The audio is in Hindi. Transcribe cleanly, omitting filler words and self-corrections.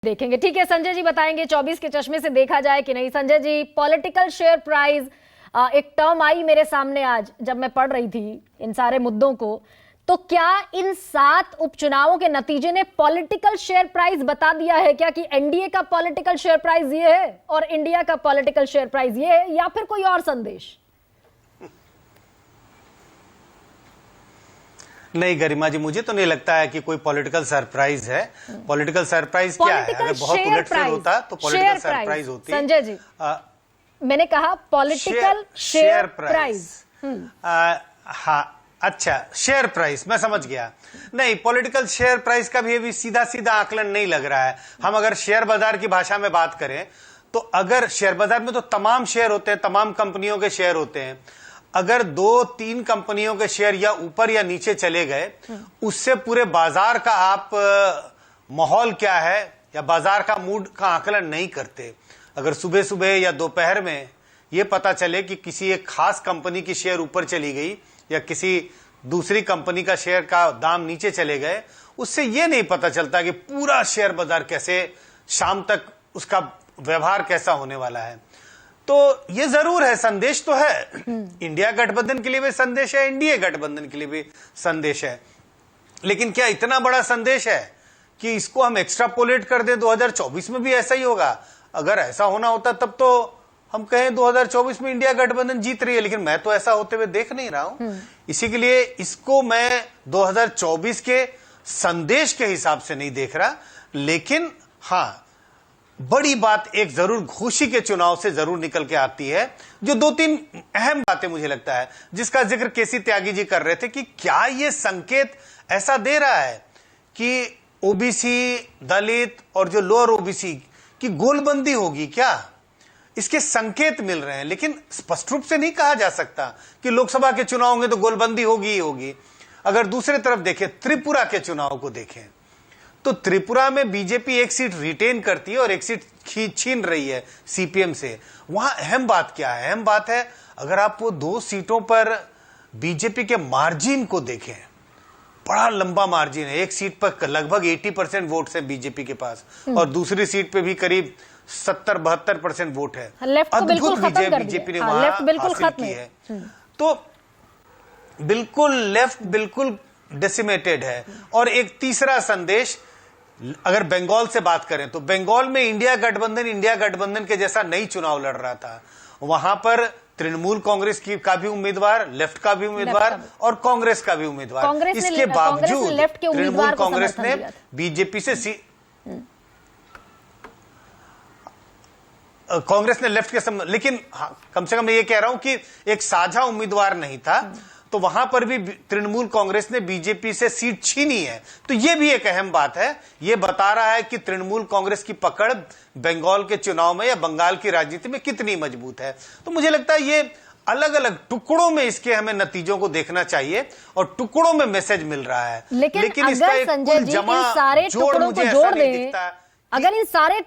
देखेंगे। ठीक है संजय जी बताएंगे 24 के चश्मे से देखा जाए कि नहीं। Sanjay ji, political share price एक टर्म आई मेरे सामने आज जब मैं पढ़ रही थी इन सारे मुद्दों को, तो क्या इन 7 उपचुनावों के नतीजे ने पॉलिटिकल शेयर प्राइस बता दिया है क्या कि एनडीए का पॉलिटिकल शेयर प्राइस ये है और इंडिया का पॉलिटिकल शेयर प्राइस ये है, या फिर कोई और संदेश? नहीं गरिमा जी, मुझे तो नहीं लगता है कि कोई पॉलिटिकल सरप्राइज है। पॉलिटिकल सरप्राइज क्या है? अगर बहुत उलटफेर होता तो पॉलिटिकल सरप्राइज होती। संजय जी मैंने कहा पॉलिटिकल शेयर प्राइस। हाँ अच्छा, शेयर प्राइस मैं समझ गया। नहीं, पॉलिटिकल शेयर प्राइस का भी सीधा सीधा आकलन नहीं लग रहा है। हम अगर शेयर बाजार की भाषा में बात करें तो अगर शेयर बाजार में तो तमाम शेयर होते हैं, तमाम कंपनियों के शेयर होते हैं। अगर 2-3 कंपनियों के शेयर या ऊपर या नीचे चले गए, उससे पूरे बाजार का आप माहौल क्या है या बाजार का मूड का आकलन नहीं करते। अगर सुबह सुबह या दोपहर में यह पता चले कि किसी एक खास कंपनी की शेयर ऊपर चली गई या किसी दूसरी कंपनी का शेयर का दाम नीचे चले गए, उससे यह नहीं पता चलता कि पूरा शेयर बाजार कैसे शाम तक उसका व्यवहार कैसा होने वाला है। तो ये जरूर है, संदेश तो है। इंडिया गठबंधन के लिए भी संदेश है, एनडीए गठबंधन के लिए भी संदेश है। लेकिन क्या इतना बड़ा संदेश है कि इसको हम एक्स्ट्रापोलेट कर दें 2024 में भी ऐसा ही होगा? अगर ऐसा होना होता तब तो हम कहें 2024 में इंडिया गठबंधन जीत रही है, लेकिन मैं तो ऐसा होते हुए देख नहीं रहा हूं। इसी के लिए इसको मैं 2024 के संदेश के हिसाब से नहीं देख रहा। लेकिन हाँ, बड़ी बात एक जरूर घोषी के चुनाव से जरूर निकल के आती है, जो 2-3 अहम बातें मुझे लगता है जिसका जिक्र केसी त्यागी जी कर रहे थे कि क्या ये संकेत ऐसा दे रहा है कि ओबीसी, दलित और जो लोअर ओबीसी की गोलबंदी होगी क्या? इसके संकेत मिल रहे हैं, लेकिन स्पष्ट रूप से नहीं कहा जा सकता कि लोकसभा के चुनाव होंगे तो गोलबंदी होगी ही होगी। अगर दूसरी तरफ देखें, त्रिपुरा के चुनाव को देखें तो त्रिपुरा में बीजेपी एक सीट रिटेन करती है और एक सीट छीन रही है सीपीएम से। वहां अहम बात क्या है? अहम बात है अगर आप वो 2 सीटों पर बीजेपी के मार्जिन को देखें, बड़ा लंबा मार्जिन है। एक सीट पर लगभग 80% वोट है बीजेपी के पास और दूसरी सीट पे भी करीब 70-72% वोट है। अद्भुत विजय बीजेपी ने वहां हासिल की है। तो बिल्कुल लेफ्ट बिल्कुल डेसिमेटेड है। और एक तीसरा संदेश, अगर बंगाल से बात करें तो बंगाल में इंडिया गठबंधन के जैसा नई चुनाव लड़ रहा था। वहां पर तृणमूल कांग्रेस का भी उम्मीदवार, लेफ्ट का भी उम्मीदवार और कांग्रेस का भी उम्मीदवार। इसके बावजूद तृणमूल कांग्रेस ने बीजेपी से कांग्रेस ने लेफ्ट के लेकिन कम से कम मैं ये कह रहा हूं कि एक साझा उम्मीदवार नहीं था, तो वहां पर भी तृणमूल कांग्रेस ने बीजेपी से सीट छीनी है। तो यह भी एक अहम बात है। यह बता रहा है कि तृणमूल कांग्रेस की पकड़ बंगाल के चुनाव में या बंगाल की राजनीति में कितनी मजबूत है। तो मुझे लगता है ये अलग अलग टुकड़ों में इसके हमें नतीजों को देखना चाहिए और टुकड़ों में मैसेज मिल रहा है। लेकिन इसका एक कुल जमा जोड़ मुझे ऐसा नहीं दिखता। अगर इन सारे